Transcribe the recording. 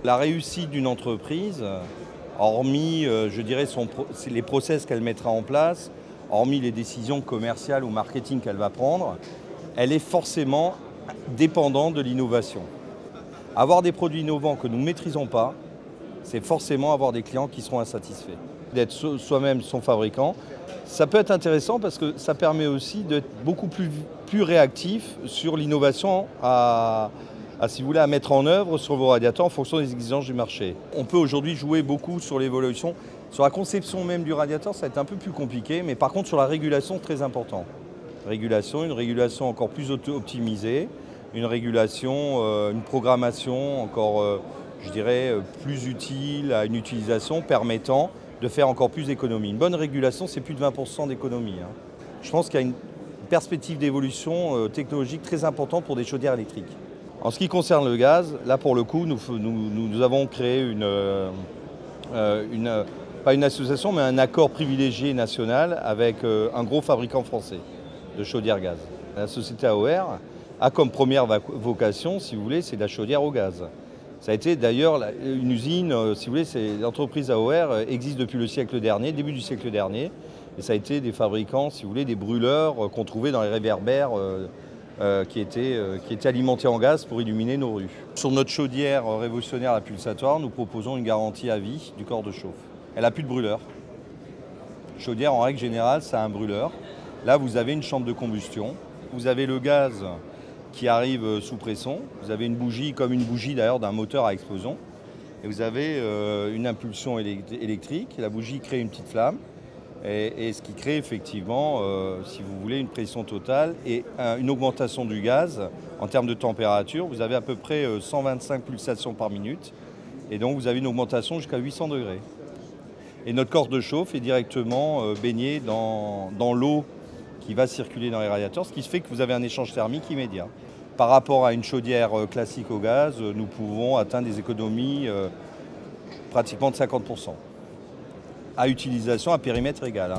La réussite d'une entreprise, hormis, je dirais, les process qu'elle mettra en place, hormis les décisions commerciales ou marketing qu'elle va prendre, elle est forcément dépendante de l'innovation. Avoir des produits innovants que nous ne maîtrisons pas, c'est forcément avoir des clients qui seront insatisfaits. D'être soi-même son fabricant, ça peut être intéressant parce que ça permet aussi d'être beaucoup plus réactif sur l'innovation si vous voulez, à mettre en œuvre sur vos radiateurs en fonction des exigences du marché. On peut aujourd'hui jouer beaucoup sur l'évolution. Sur la conception même du radiateur, ça va être un peu plus compliqué, mais par contre sur la régulation, très important. Une régulation encore plus optimisée, une régulation, une programmation encore, je dirais, plus utile à une utilisation permettant de faire encore plus d'économies. Une bonne régulation, c'est plus de 20% d'économie. Je pense qu'il y a une perspective d'évolution technologique très importante pour des chaudières électriques. En ce qui concerne le gaz, là pour le coup, nous avons créé pas une association, mais un accord privilégié national avec un gros fabricant français de chaudières gaz. La société AOR a comme première vocation, si vous voulez, c'est la chaudière au gaz. Ça a été d'ailleurs une usine, si vous voulez, l'entreprise AOR existe depuis le siècle dernier, début du siècle dernier, et ça a été des fabricants, si vous voulez, des brûleurs qu'on trouvait dans les réverbères qui étaient alimentés en gaz pour illuminer nos rues. Sur notre chaudière révolutionnaire, la pulsatoire, nous proposons une garantie à vie du corps de chauffe. Elle n'a plus de brûleur. Chaudière, en règle générale, ça a un brûleur. Là, vous avez une chambre de combustion. Vous avez le gaz qui arrive sous pression. Vous avez une bougie, comme une bougie d'ailleurs d'un moteur à explosion. Et vous avez une impulsion électrique. La bougie crée une petite flamme. Et ce qui crée effectivement, si vous voulez, une pression totale et une augmentation du gaz en termes de température. Vous avez à peu près 125 pulsations par minute. Et donc vous avez une augmentation jusqu'à 800 degrés. Et notre corps de chauffe est directement baigné dans l'eau qui va circuler dans les radiateurs, ce qui fait que vous avez un échange thermique immédiat. Par rapport à une chaudière classique au gaz, nous pouvons atteindre des économies pratiquement de 50%. À utilisation à périmètre égal.